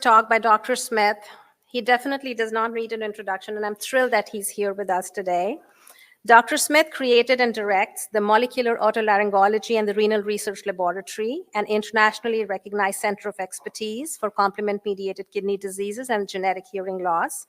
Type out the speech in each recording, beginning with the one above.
Talk by Dr. Smith. He definitely does not need an introduction, and I'm thrilled that he's here with us today. Dr. Smith created and directs the Molecular Otolaryngology and the Renal Research Laboratory, an internationally recognized center of expertise for complement-mediated kidney diseases and genetic hearing loss.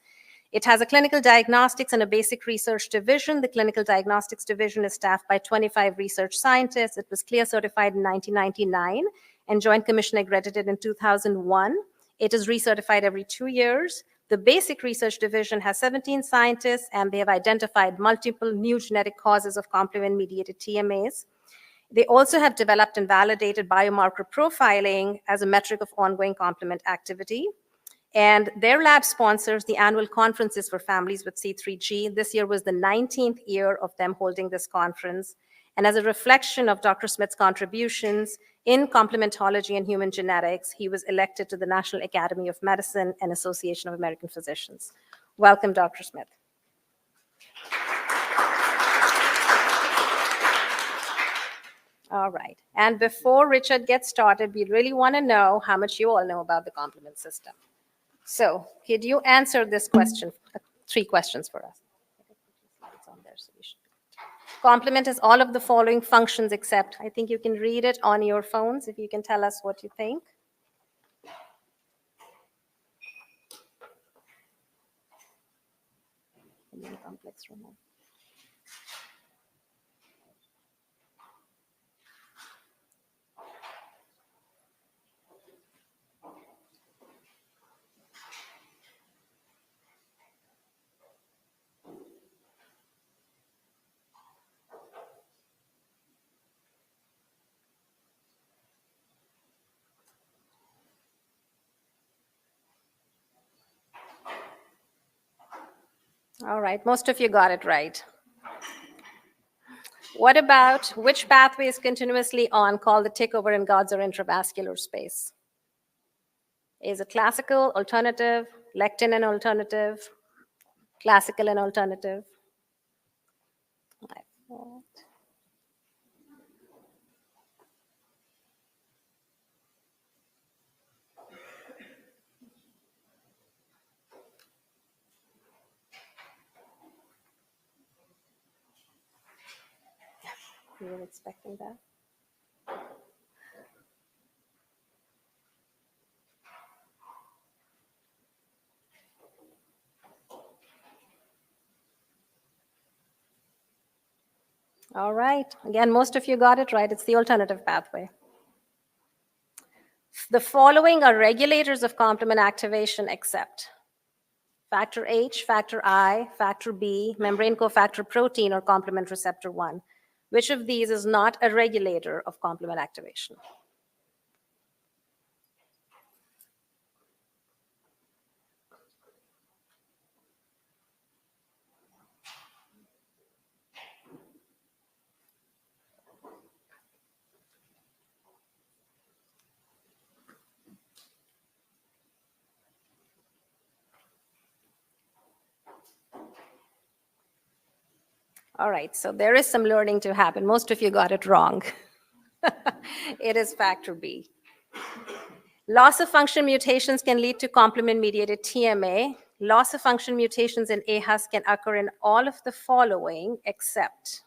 It has a clinical diagnostics and a basic research division. The clinical diagnostics division is staffed by 25 research scientists. It was CLIA certified in 1999 and Joint Commission accredited in 2001. It is recertified every 2 years. The basic research division has 17 scientists, and they have identified multiple new genetic causes of complement-mediated TMAs. They also have developed and validated biomarker profiling as a metric of ongoing complement activity. And their lab sponsors the annual conferences for families with C3G. This year was the 19th year of them holding this conference. And as a reflection of Dr. Smith's contributions in complementology and human genetics, he was elected to the National Academy of Medicine and Association of American Physicians. Welcome, Dr. Smith. All right. And before Richard gets started, we really want to know how much you all know about the complement system. So could you answer this question, 3 questions for us? Complement has all of the following functions except, I think you can read it on your phones if you can tell us what you think. Complex remote. All right, most of you got it right. What about which pathway is continuously on called the tick-over in God's or intravascular space? Is it classical, alternative, lectin and alternative, classical and alternative? You were expecting that? All right. Again, most of you got it right. It's the alternative pathway. The following are regulators of complement activation except factor H, factor I, factor B, membrane cofactor protein, or complement receptor 1. Which of these is not a regulator of complement activation? All right, so there is some learning to happen. Most of you got it wrong. It is factor B. Loss of function mutations can lead to complement-mediated TMA. Loss of function mutations in AHAS can occur in all of the following except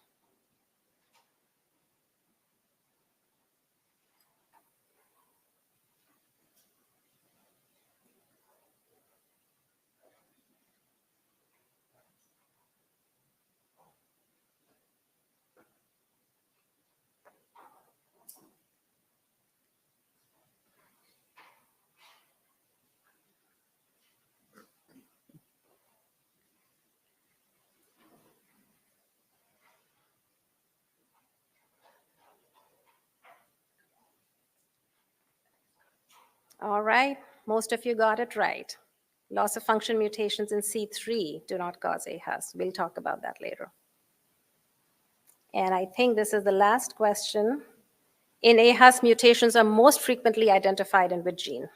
all right, most of you got it right. Loss of function mutations in C3 do not cause AHAS. We'll talk about that later. And I think this is the last question. In AHAS, mutations are most frequently identified in which gene?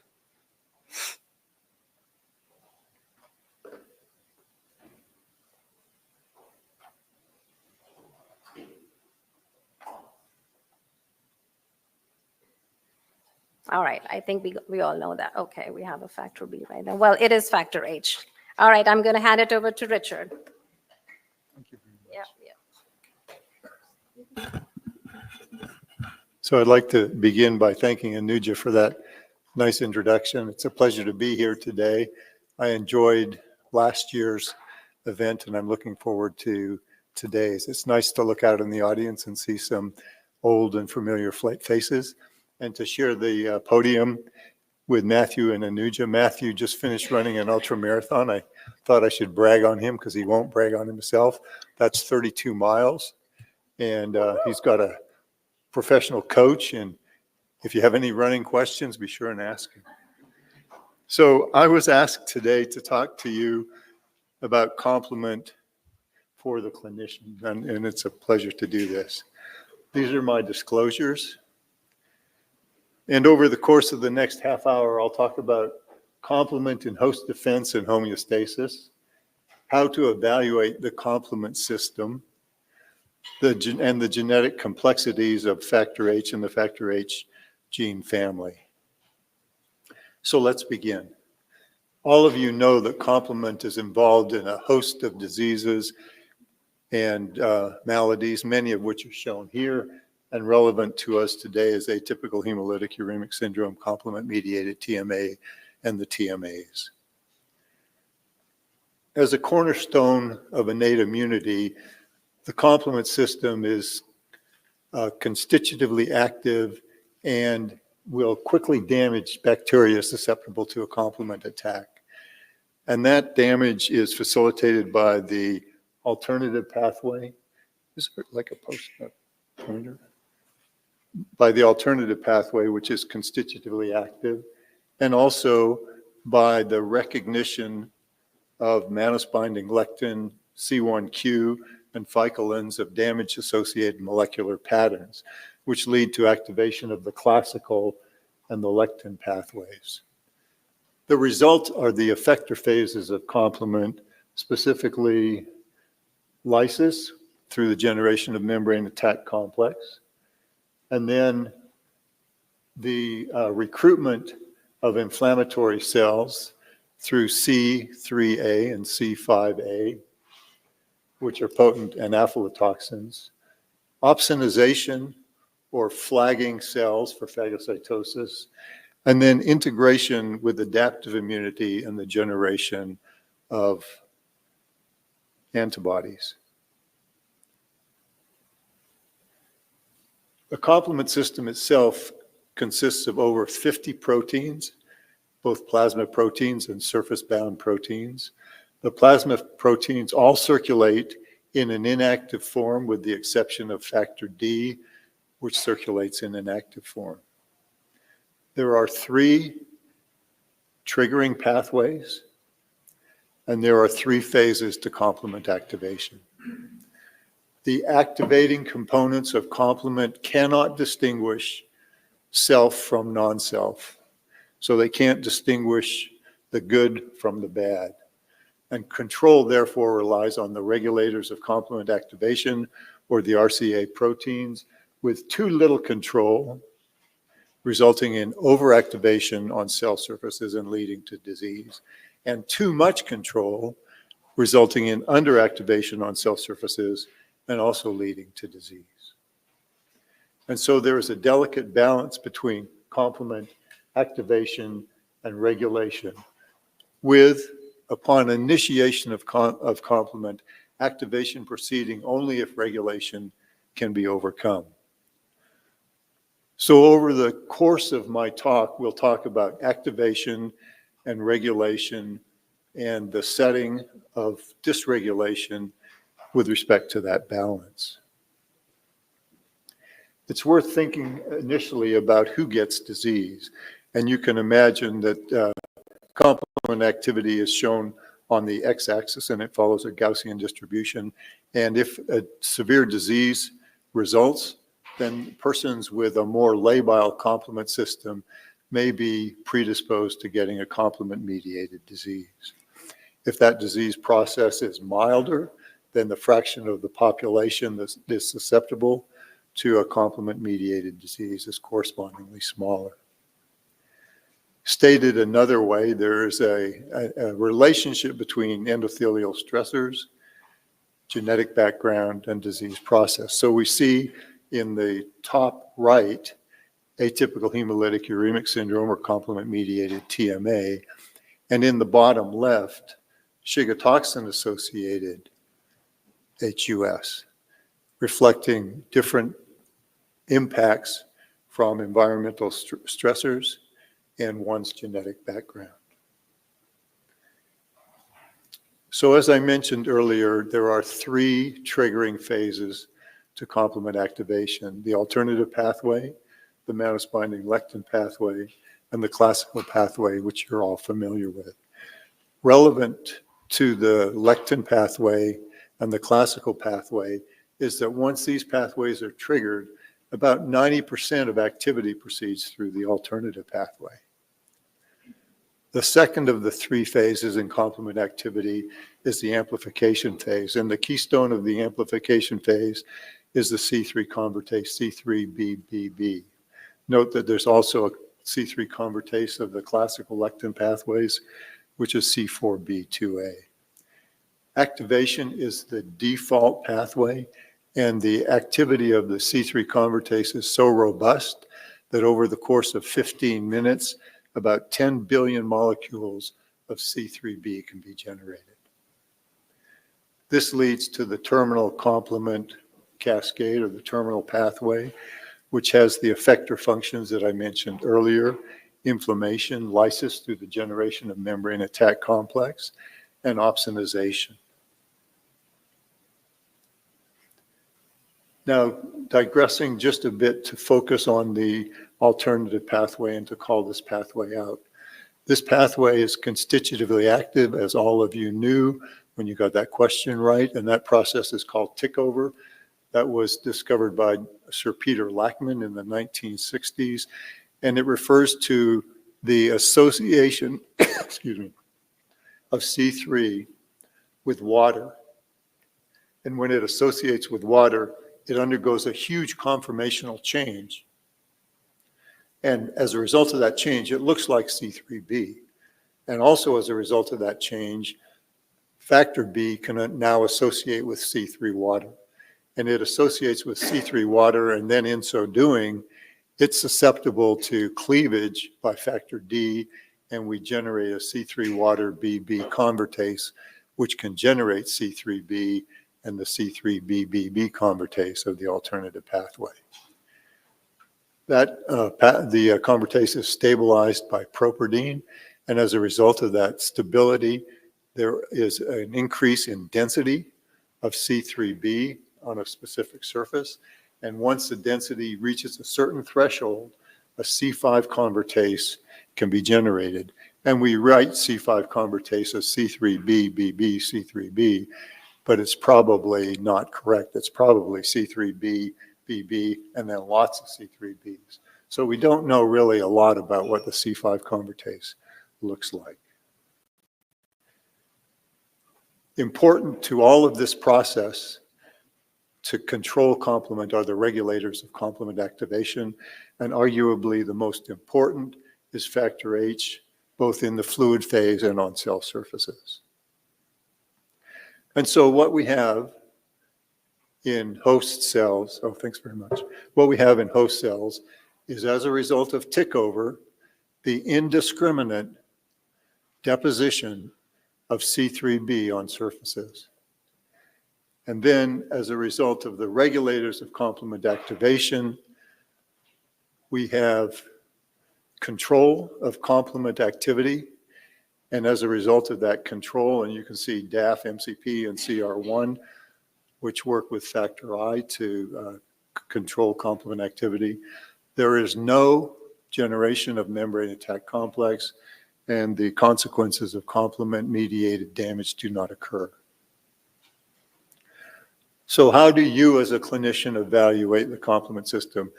All right, I think we all know that. Okay, we have a factor B right now. Well, it is factor H. All right, I'm going to hand it over to Richard. Thank you very much. Yeah. So I'd like to begin by thanking Anuja for that nice introduction. It's a pleasure to be here today. I enjoyed last year's event and I'm looking forward to today's. It's nice to look out in the audience and see some old and familiar faces and to share the podium with Matthew and Anuja. Matthew just finished running an ultra marathon. I thought I should brag on him because he won't brag on himself. That's 32 miles and he's got a professional coach, and if you have any running questions, be sure and ask him. So I was asked today to talk to you about complement for the clinician, and it's a pleasure to do this. These are my disclosures. And over the course of the next half hour, I'll talk about complement in host defense and homeostasis, how to evaluate the complement system, and the genetic complexities of factor H and the factor H gene family. So let's begin. All of you know that complement is involved in a host of diseases and maladies, many of which are shown here, and relevant to us today is atypical hemolytic uremic syndrome, complement-mediated TMA, and the TMAs. As a cornerstone of innate immunity, the complement system is constitutively active and will quickly damage bacteria susceptible to a complement attack. And that damage is facilitated by the alternative pathway. Is there like a pointer? By the alternative pathway, which is constitutively active, and also by the recognition of mannose-binding lectin, C1q, and phycolins of damage-associated molecular patterns, which lead to activation of the classical and the lectin pathways. The result are the effector phases of complement, specifically lysis through the generation of membrane attack complex, and then the recruitment of inflammatory cells through C3A and C5A, which are potent anaphylatoxins, opsonization or flagging cells for phagocytosis, and then integration with adaptive immunity and the generation of antibodies. The complement system itself consists of over 50 proteins, both plasma proteins and surface-bound proteins. The plasma proteins all circulate in an inactive form with the exception of factor D, which circulates in an active form. There are 3 triggering pathways, and there are 3 phases to complement activation. The activating components of complement cannot distinguish self from non-self, so they can't distinguish the good from the bad. And control, therefore, relies on the regulators of complement activation, or the RCA proteins, with too little control, resulting in overactivation on cell surfaces and leading to disease, and too much control, resulting in underactivation on cell surfaces and also leading to disease. And so there is a delicate balance between complement activation and regulation, with, upon initiation of complement, activation proceeding only if regulation can be overcome. So over the course of my talk, we'll talk about activation and regulation and the setting of dysregulation with respect to that balance. It's worth thinking initially about who gets disease. And you can imagine that complement activity is shown on the x-axis and it follows a Gaussian distribution. And if a severe disease results, then persons with a more labile complement system may be predisposed to getting a complement-mediated disease. If that disease process is milder, then the fraction of the population that is susceptible to a complement-mediated disease is correspondingly smaller. Stated another way, there is a relationship between endothelial stressors, genetic background, and disease process. So we see in the top right, atypical hemolytic uremic syndrome or complement-mediated TMA, and in the bottom left, Shiga toxin-associated HUS, reflecting different impacts from environmental stressors and one's genetic background. So as I mentioned earlier, there are 3 triggering phases to complement activation: the alternative pathway, the mannose-binding lectin pathway, and the classical pathway, which you're all familiar with. Relevant to the lectin pathway and the classical pathway is that once these pathways are triggered, about 90% of activity proceeds through the alternative pathway. The second of the 3 phases in complement activity is the amplification phase, and the keystone of the amplification phase is the C3 convertase, C3BBB. Note that there's also a C3 convertase of the classical lectin pathways, which is C4B2A. Activation is the default pathway, and the activity of the C3 convertase is so robust that over the course of 15 minutes, about 10 billion molecules of C3b can be generated. This leads to the terminal complement cascade, or the terminal pathway, which has the effector functions that I mentioned earlier: inflammation, lysis through the generation of membrane attack complex, and opsonization. Now, digressing just a bit to focus on the alternative pathway and to call this pathway out. This pathway is constitutively active, as all of you knew when you got that question right, and that process is called tickover. That was discovered by Sir Peter Lachman in the 1960s, and it refers to the association excuse me, of C3 with water. And when it associates with water, it undergoes a huge conformational change. And as a result of that change, it looks like C3b. And also as a result of that change, factor B can now associate with C3 water. And it associates with C3 water, and then in so doing, it's susceptible to cleavage by factor D, and we generate a C3 water BB convertase, which can generate C3b and the C3BBB convertase of the alternative pathway. That the convertase is stabilized by properdine, and as a result of that stability, there is an increase in density of C3b on a specific surface, and once the density reaches a certain threshold, a C5 convertase can be generated, and we write C5 convertase as C3BBB, C3b, but it's probably not correct. It's probably C3b, BB, and then lots of C3bs. So we don't know really a lot about what the C5 convertase looks like. Important to all of this process to control complement are the regulators of complement activation, and arguably the most important is factor H, both in the fluid phase and on cell surfaces. And so what we have in host cells, oh, thanks very much. What we have in host cells is, as a result of tickover, the indiscriminate deposition of C3b on surfaces. And then, as a result of the regulators of complement activation, we have control of complement activity. And as a result of that control, and you can see DAF, MCP, and CR1, which work with factor I to control complement activity, there is no generation of membrane attack complex, and the consequences of complement-mediated damage do not occur. So how do you as a clinician evaluate the complement system?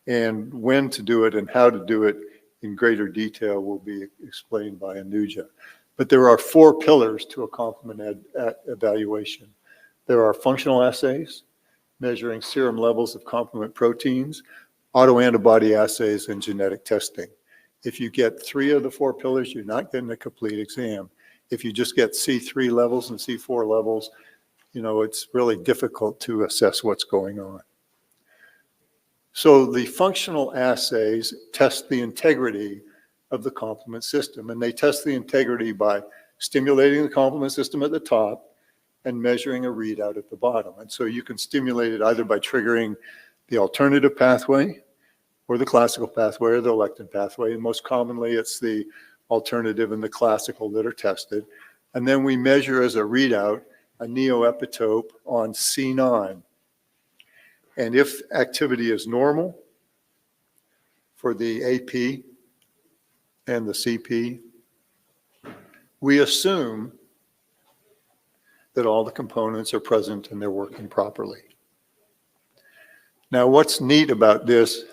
And when to do it and how to do it in greater detail will be explained by Anuja. But there are 4 pillars to a complement evaluation. There are functional assays, measuring serum levels of complement proteins, autoantibody assays, and genetic testing. If you get 3 of the 4 pillars, you're not getting a complete exam. If you just get C3 levels and C4 levels, it's really difficult to assess what's going on. So the functional assays test the integrity of the complement system, and they test the integrity by stimulating the complement system at the top and measuring a readout at the bottom. And so you can stimulate it either by triggering the alternative pathway or the classical pathway or the lectin pathway. And most commonly, it's the alternative and the classical that are tested. And then we measure as a readout a neoepitope on C9. And if activity is normal for the AP and the CP, we assume that all the components are present and they're working properly. Now, what's neat about this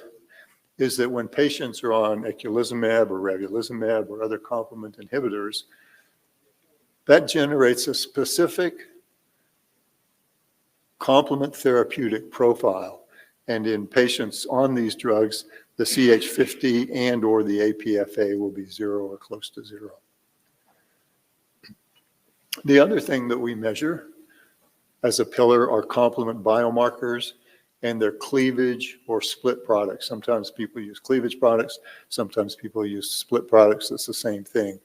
is that when patients are on eculizumab or ravulizumab or other complement inhibitors, that generates a specific complement therapeutic profile. And in patients on these drugs, the CH50 and or the APFA will be 0 or close to 0. The other thing that we measure as a pillar are complement biomarkers and their cleavage or split products. Sometimes people use cleavage products, sometimes people use split products. It's the same thing.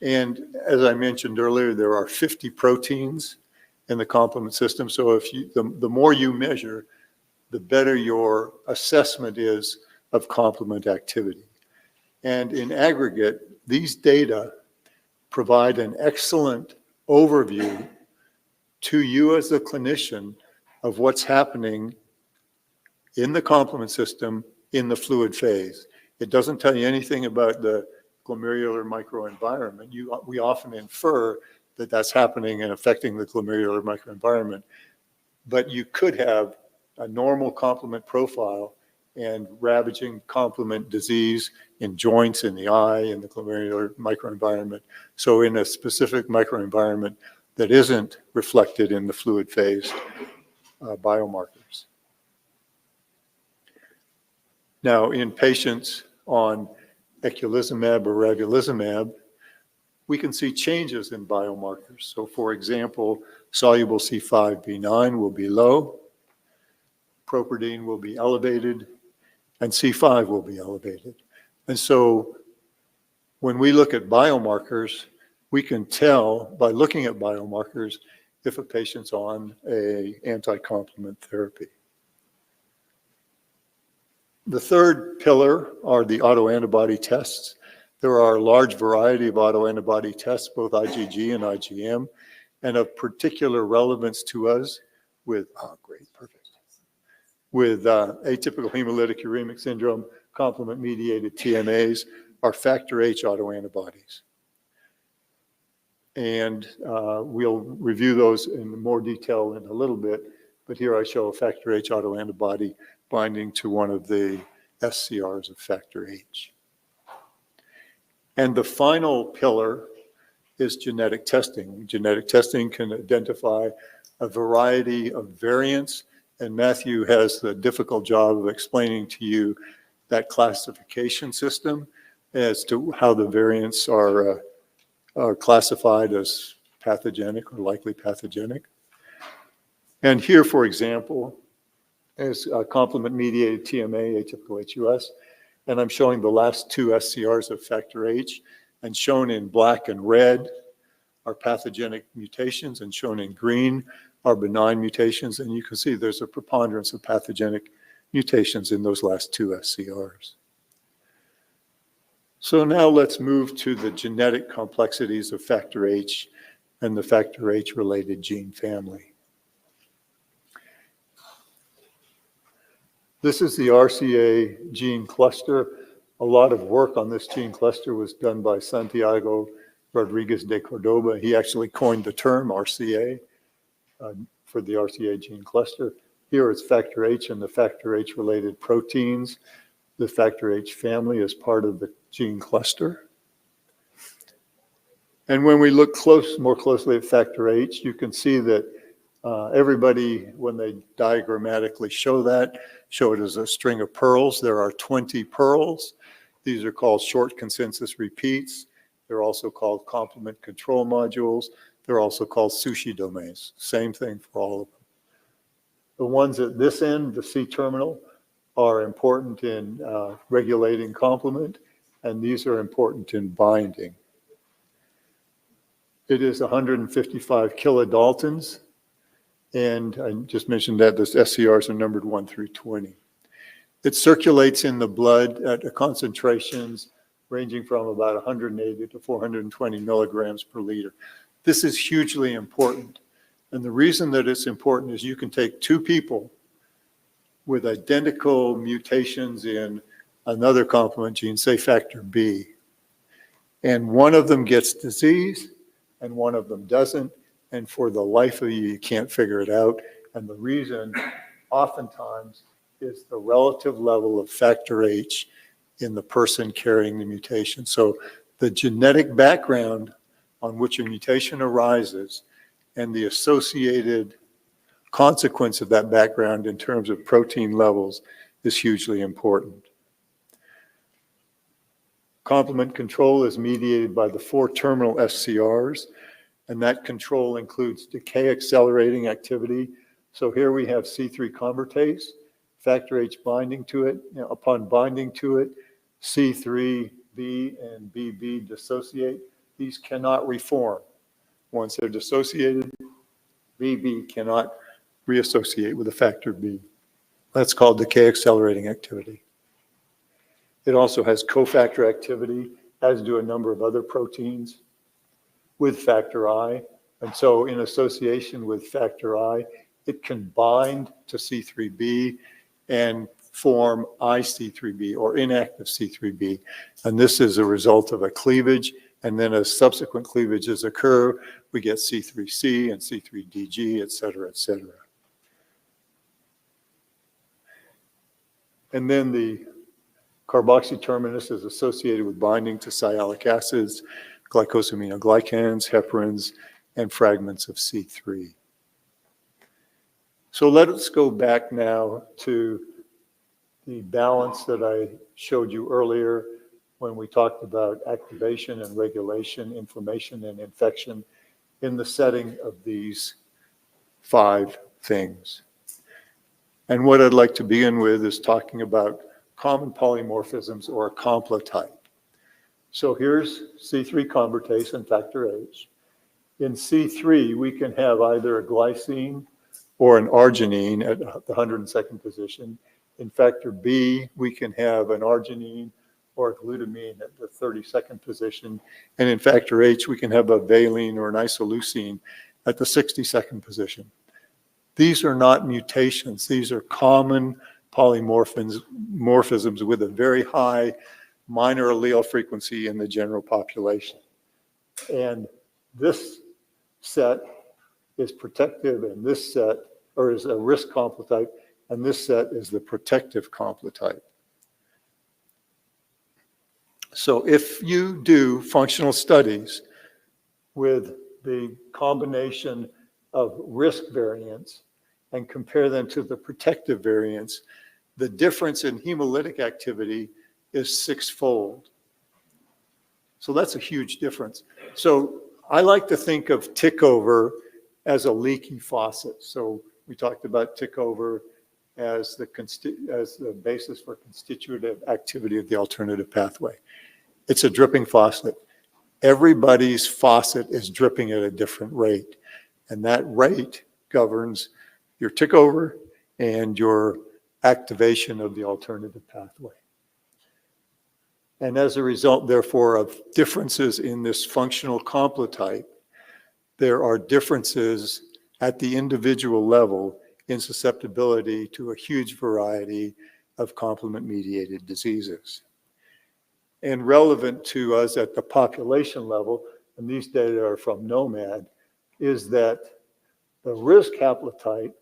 And as I mentioned earlier, there are 50 proteins in the complement system. So if the more you measure, the better your assessment is of complement activity. And in aggregate, these data provide an excellent overview to you as a clinician of what's happening in the complement system in the fluid phase. It doesn't tell you anything about the glomerular microenvironment. We often infer that that's happening and affecting the glomerular microenvironment, but you could have a normal complement profile and ravaging complement disease in joints, in the eye, in the glomerular microenvironment. So in a specific microenvironment that isn't reflected in the fluid phase biomarkers. Now, in patients on eculizumab or ravulizumab, we can see changes in biomarkers. So for example, soluble C5b9 will be low, properdine will be elevated, and C5 will be elevated. And so when we look at biomarkers, we can tell by looking at biomarkers if a patient's on an anti-complement therapy. The third pillar are the autoantibody tests. There are a large variety of autoantibody tests, both IgG and IgM, and of particular relevance to us with, with atypical hemolytic uremic syndrome, complement-mediated TMAs, are factor H autoantibodies. And we'll review those in more detail in a little bit, but here I show a factor H autoantibody binding to one of the SCRs of factor H. And the final pillar is genetic testing. Genetic testing can identify a variety of variants, and Matthew has the difficult job of explaining to you that classification system as to how the variants are classified as pathogenic or likely pathogenic. And here, for example, is complement-mediated TMA, atypical HUS, and I'm showing the last 2 SCRs of factor H, and shown in black and red are pathogenic mutations, and shown in green are benign mutations, and you can see there's a preponderance of pathogenic mutations in those last 2 SCRs. So now let's move to the genetic complexities of factor H and the factor H-related gene family. This is the RCA gene cluster. A lot of work on this gene cluster was done by Santiago Rodriguez de Cordoba. He actually coined the term RCA for the RCA gene cluster. Here it's factor H and the factor H-related proteins. The factor H family is part of the gene cluster. And when we look more closely at factor H, you can see that everybody, when they diagrammatically show it as a string of pearls. There are 20 pearls, These are called short consensus repeats. They're also called complement control modules. They're also called sushi domains. Same thing for all of them. The ones at this end, the C-terminal, are important in regulating complement, and these are important in binding. It is 155 kilodaltons, and I just mentioned that the SCRs are numbered 1 through 20. It circulates in the blood at concentrations ranging from about 180 to 420 milligrams per liter. This is hugely important. And the reason that it's important is you can take two people with identical mutations in another complement gene, say factor B, and one of them gets disease and one of them doesn't, and for the life of you, you can't figure it out. And the reason oftentimes is the relative level of factor H in the person carrying the mutation. So the genetic background on which a mutation arises and the associated consequence of that background in terms of protein levels is hugely important. Complement control is mediated by the 4 terminal SCRs, and that control includes decay accelerating activity. So here we have C3 convertase, factor H binding to it. Upon binding to it, C3b and BB dissociate. These cannot reform. Once they're dissociated, BB cannot reassociate with the factor B. That's called decay accelerating activity. It also has cofactor activity, as do a number of other proteins with factor I. And so in association with factor I, it can bind to C3b and form IC3b or inactive C3b. And this is a result of a cleavage. And then as subsequent cleavages occur, we get C3c and C3dg, et cetera, et cetera. And then the carboxy terminus is associated with binding to sialic acids, glycosaminoglycans, heparins, and fragments of C3. So let us go back now to the balance that I showed you earlier when we talked about activation and regulation, inflammation and infection in the setting of these 5 things. And what I'd like to begin with is talking about common polymorphisms or a complotype. So here's C3 convertase and factor H. In C3, we can have either a glycine or an arginine at the 102nd position. In factor B, we can have an arginine or a glutamine at the 32nd position. And in factor H, we can have a valine or an isoleucine at the 62nd position. These are not mutations. These are common polymorphisms with a very high minor allele frequency in the general population. And this set is protective, and this set, or is a risk complotype, and this set is the protective complotype. So if you do functional studies with the combination of risk variants and compare them to the protective variants, the difference in hemolytic activity is 6-fold. So that's a huge difference. So I like to think of tick over as a leaky faucet. So we talked about tick over as the basis for constitutive activity of the alternative pathway. It's a dripping faucet. Everybody's faucet is dripping at a different rate, and that rate governs your tick over and your activation of the alternative pathway. And as a result, therefore, of differences in this functional complotype, there are differences at the individual level in susceptibility to a huge variety of complement-mediated diseases. And relevant to us at the population level, and these data are from NOMAD, is that the risk haplotype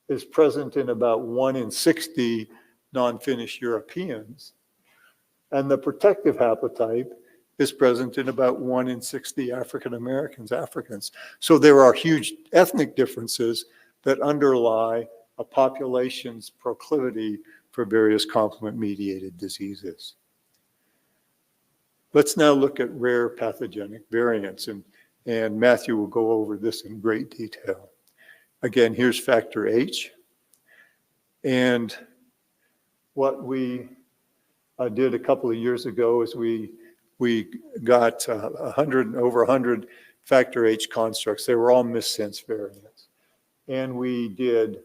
is present in about 1 in 60 non-Finnish Europeans, and the protective haplotype is present in about 1 in 60 African Americans, Africans. So there are huge ethnic differences that underlie a population's proclivity for various complement-mediated diseases. Let's now look at rare pathogenic variants, and Matthew will go over this in great detail. Again, here's factor H. And what we did a couple of years ago is we got over 100 factor H constructs. They were all missense variants. And we did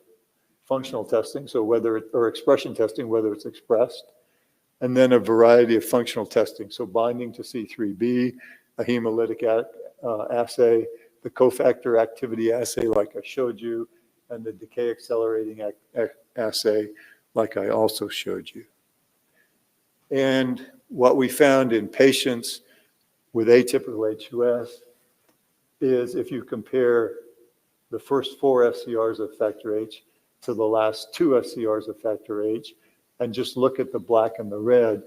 functional testing, so or expression testing, whether it's expressed, and then a variety of functional testing, so binding to C3b, a hemolytic assay, the cofactor activity assay like I showed you, and the decay accelerating assay like I also showed you. And what we found in patients with atypical HUS is if you compare the first 4 SCRs of factor H to the last 2 SCRs of factor H, and just look at the black and the red,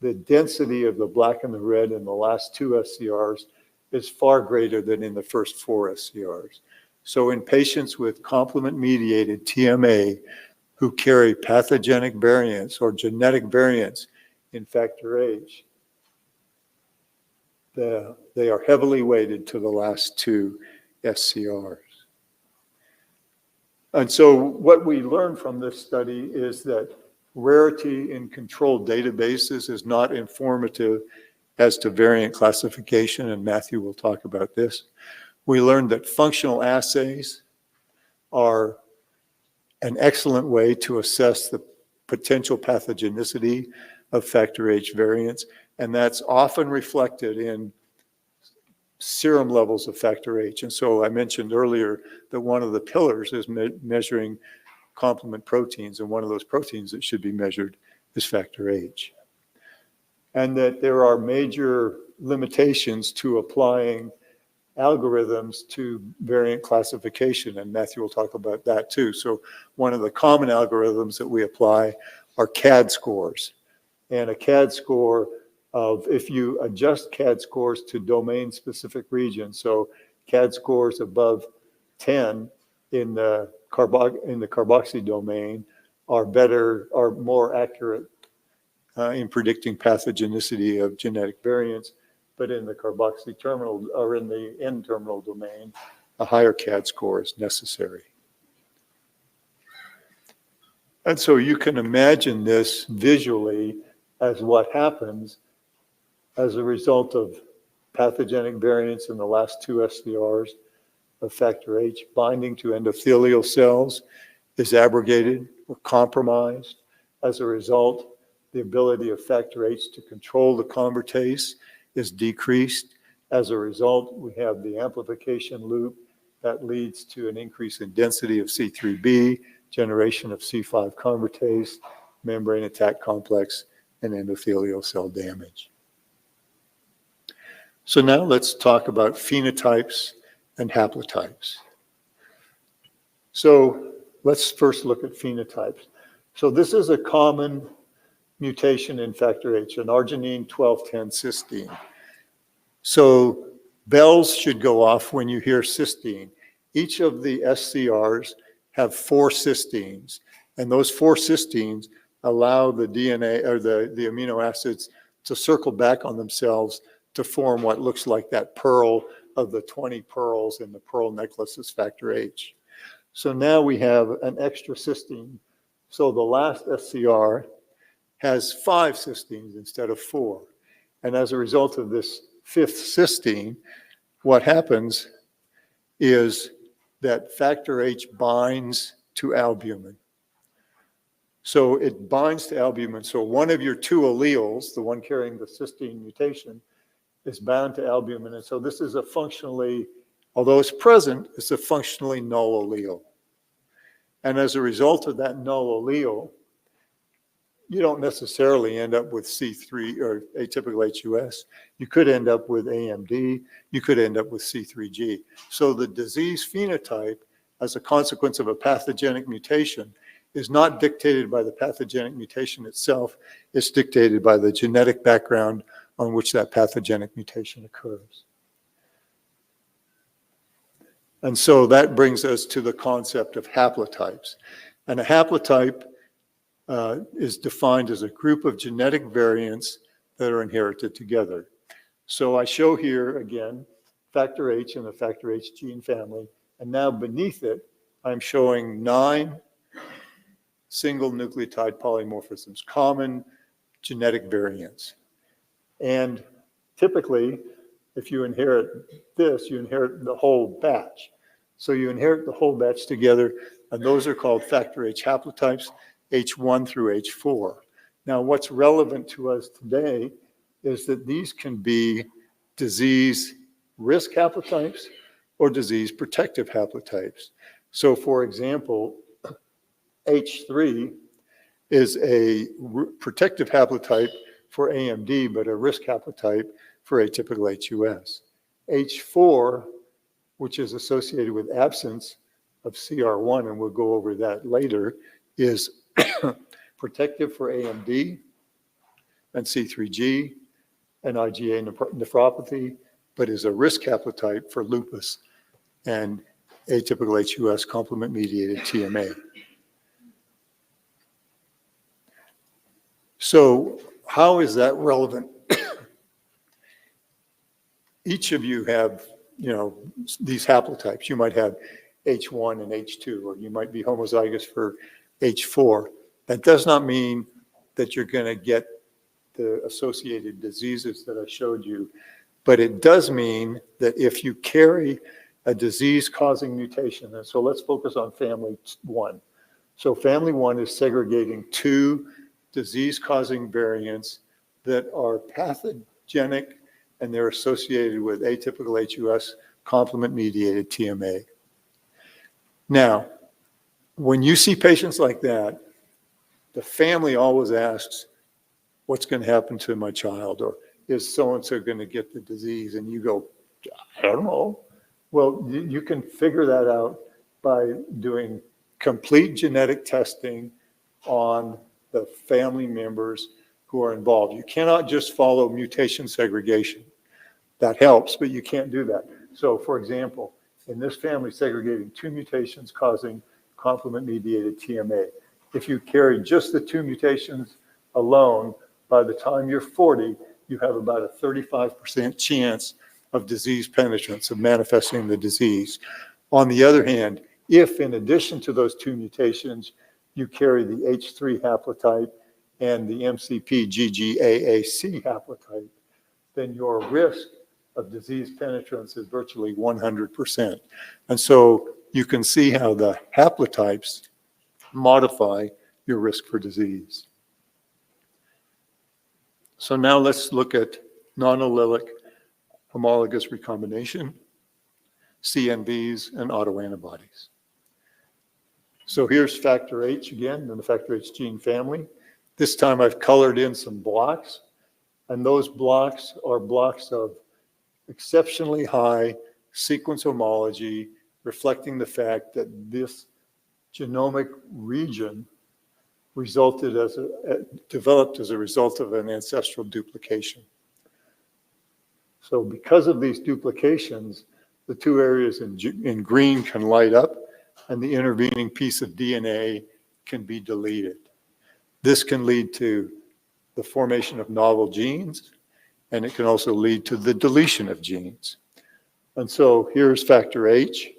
the density of the black and the red in the last 2 SCRs is far greater than in the first 4 SCRs. So in patients with complement-mediated TMA who carry pathogenic variants or genetic variants in factor H, they are heavily weighted to the last 2 SCRs. And so what we learned from this study is that rarity in controlled databases is not informative as to variant classification, and Matthew will talk about this. We learned that functional assays are an excellent way to assess the potential pathogenicity of factor H variants, and that's often reflected in serum levels of factor H. And so I mentioned earlier that one of the pillars is measuring complement proteins, and one of those proteins that should be measured is factor H. And that there are major limitations to applying algorithms to variant classification, and Matthew will talk about that too. So one of the common algorithms that we apply are CAD scores. And a CAD score of, if you adjust CAD scores to domain-specific regions, so CAD scores above 10 in the carboxy domain are more accurate in predicting pathogenicity of genetic variants, but in the carboxy terminal or in the N-terminal domain, a higher CAD score is necessary. And so you can imagine this visually as what happens as a result of pathogenic variants in the last 2 SCRs of factor H binding to endothelial cells is abrogated or compromised. As a result, the ability of factor H to control the convertase is decreased. As a result, we have the amplification loop that leads to an increase in density of C3b, generation of C5 convertase, membrane attack complex, and endothelial cell damage. So now let's talk about phenotypes and haplotypes. So let's first look at phenotypes. So this is a common mutation in factor H, an arginine 1210 cysteine. So bells should go off when you hear cysteine. Each of the SCRs have 4 cysteines, and those 4 cysteines allow the DNA or the amino acids to circle back on themselves to form what looks like that pearl of the 20 pearls in the pearl necklace is factor H. So now we have an extra cysteine. So the last SCR has 5 cysteines instead of 4. And as a result of this 5th cysteine, what happens is that factor H binds to albumin. So it binds to albumin. So one of your 2 alleles, the one carrying the cysteine mutation, is bound to albumin. And so this is a functionally, although it's present, it's a functionally null allele. And as a result of that null allele, you don't necessarily end up with C3 or atypical HUS. You could end up with AMD. You could end up with C3G. So the disease phenotype, as a consequence of a pathogenic mutation, is not dictated by the pathogenic mutation itself. It's dictated by the genetic background on which that pathogenic mutation occurs. And so that brings us to the concept of haplotypes. And a haplotype is defined as a group of genetic variants that are inherited together. So I show here again, factor H in the factor H gene family. And now beneath it, I'm showing 9 single nucleotide polymorphisms, common genetic variants. And typically, if you inherit this, you inherit the whole batch. So you inherit the whole batch together, and those are called factor H haplotypes, H1 through H4. Now, what's relevant to us today is that these can be disease risk haplotypes or disease protective haplotypes. So, for example, H3 is a protective haplotype for AMD, but a risk haplotype for atypical HUS. H4, which is associated with absence of CR1, and we'll go over that later, is protective for AMD and C3G and IgA nephropathy, but is a risk haplotype for lupus and atypical HUS complement-mediated TMA. So how is that relevant? Each of you have, these haplotypes. You might have H1 and H2, or you might be homozygous for H4. That does not mean that you're going to get the associated diseases that I showed you, but it does mean that if you carry a disease-causing mutation, and so let's focus on family 1. So family 1 is segregating 2 disease-causing variants that are pathogenic, and they're associated with atypical HUS complement-mediated TMA. Now, when you see patients like that, the family always asks, what's going to happen to my child? Or is so-and-so going to get the disease? And you go, I don't know. Well, you can figure that out by doing complete genetic testing on the family members who are involved. You cannot just follow mutation segregation. That helps, but you can't do that. So, for example, in this family segregating 2 mutations causing complement-mediated TMA, if you carry just the 2 mutations alone, by the time you're 40, you have about a 35% chance of disease penetrance, of manifesting the disease. On the other hand, if in addition to those 2 mutations, you carry the H3 haplotype and the MCP GGAAC haplotype, then your risk of disease penetrance is virtually 100%. And so you can see how the haplotypes modify your risk for disease. So now let's look at non-allelic homologous recombination, CNVs, and autoantibodies. So here's factor H again, in the factor H gene family. This time I've colored in some blocks, and those blocks are blocks of exceptionally high sequence homology, reflecting the fact that this genomic region developed as a result of an ancestral duplication. So because of these duplications, the 2 areas in green can light up, and the intervening piece of DNA can be deleted. This can lead to the formation of novel genes, and it can also lead to the deletion of genes. And so here's factor H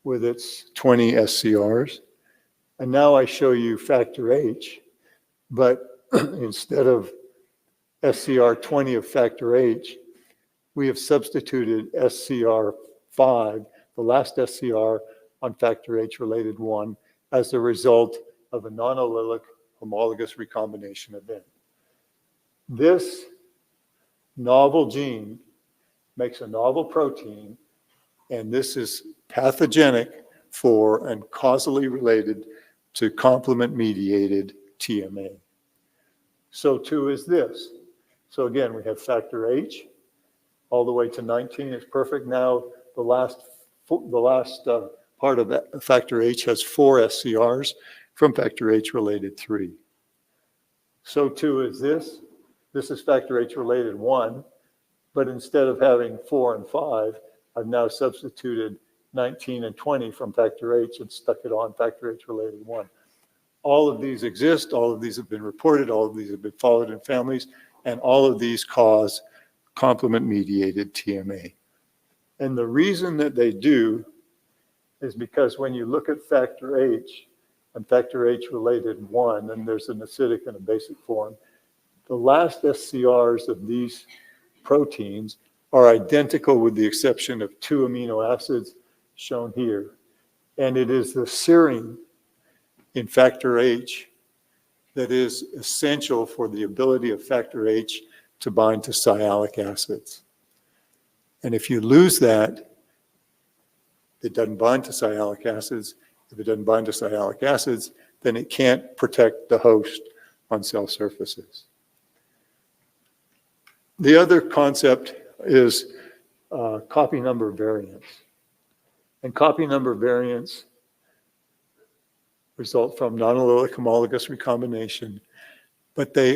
with its 20 SCRs. And now I show you factor H, but instead of SCR 20 of factor H, we have substituted SCR5, the last SCR on factor H related 1, as a result of a non-allelic homologous recombination event. This novel gene makes a novel protein, and this is pathogenic for and causally related to complement-mediated TMA. So too is this. So again, we have factor H all the way to 19. It's perfect. Now the last part of that factor H has 4 SCRs from factor H related 3. So too is this. This is factor H related 1, but instead of having 4 and 5, I've now substituted 19 and 20 from factor H and stuck it on factor H related 1. All of these exist, all of these have been reported, all of these have been followed in families, and all of these cause complement-mediated TMA. And the reason that they do is because when you look at factor H and factor H-related 1, and there's an acidic and a basic form, the last SCRs of these proteins are identical with the exception of 2 amino acids shown here. And it is the serine in factor H that is essential for the ability of factor H to bind to sialic acids. And if you lose that, it doesn't bind to sialic acids. If it doesn't bind to sialic acids, then it can't protect the host on cell surfaces. The other concept is copy number variance. And copy number variance result from non-allelic homologous recombination, but they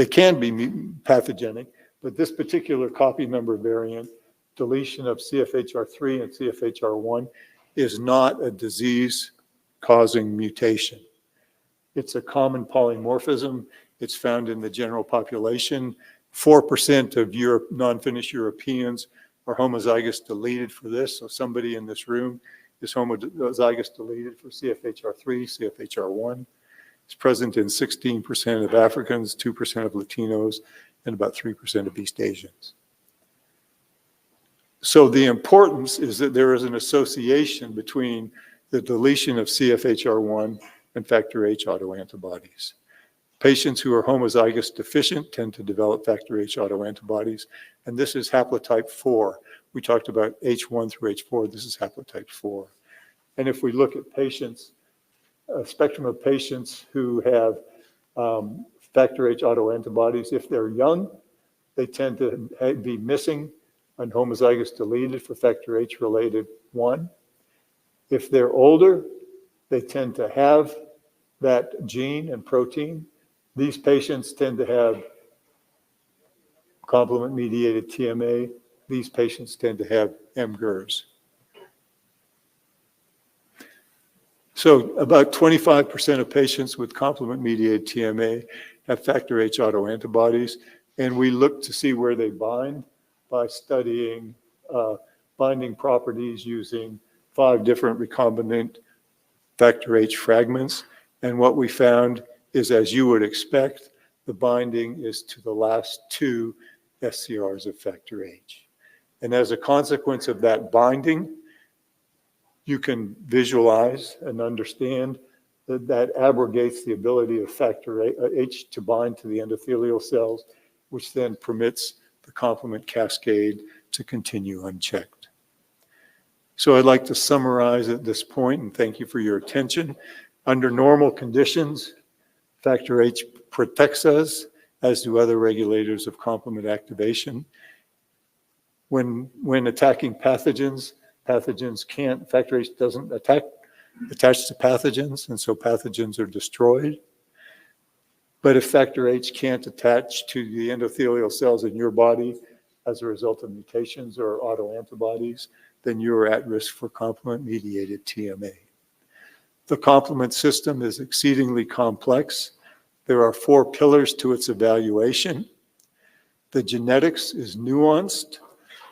can be pathogenic, but this particular copy number variant, deletion of CFHR3 and CFHR1, is not a disease-causing mutation. It's a common polymorphism. It's found in the general population. 4% of non-Finnish Europeans are homozygous deleted for this, so somebody in this room is homozygous deleted for CFHR3, CFHR1. It's present in 16% of Africans, 2% of Latinos, and about 3% of East Asians. So the importance is that there is an association between the deletion of CFHR1 and factor H autoantibodies. Patients who are homozygous deficient tend to develop factor H autoantibodies, and this is haplotype 4. We talked about H1 through H4. This is haplotype 4. And if we look at patients, a spectrum of patients who have factor H autoantibodies, if they're young, they tend to be missing and homozygous deleted for factor H-related 1. If they're older, they tend to have that gene and protein. These patients tend to have complement-mediated TMA. These patients tend to have MGERS. So about 25% of patients with complement-mediated TMA have factor H autoantibodies, and we look to see where they bind by studying binding properties using 5 different recombinant factor H fragments. And what we found is, as you would expect, the binding is to the last 2 SCRs of factor H. And as a consequence of that binding, you can visualize and understand that that abrogates the ability of factor H to bind to the endothelial cells, which then permits the complement cascade to continue unchecked. So I'd like to summarize at this point, and thank you for your attention. Under normal conditions, factor H protects us, as do other regulators of complement activation. When attacking pathogens, factor H doesn't attach to pathogens, and so pathogens are destroyed. But if factor H can't attach to the endothelial cells in your body as a result of mutations or autoantibodies, then you're at risk for complement-mediated TMA. The complement system is exceedingly complex. There are 4 pillars to its evaluation. The genetics is nuanced.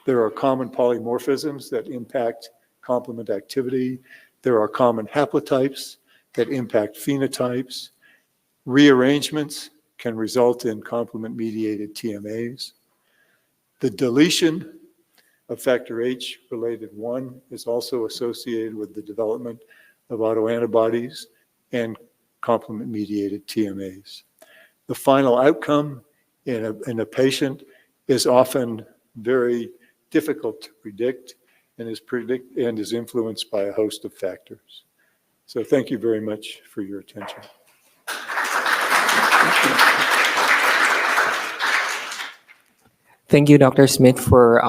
There are common polymorphisms that impact complement activity. There are common haplotypes that impact phenotypes. Rearrangements can result in complement-mediated TMAs. The deletion of factor H-related 1 is also associated with the development of autoantibodies and complement-mediated TMAs. The final outcome in a patient is often very difficult to predict and is influenced by a host of factors. So thank you very much for your attention. Thank you, Dr. Smith, for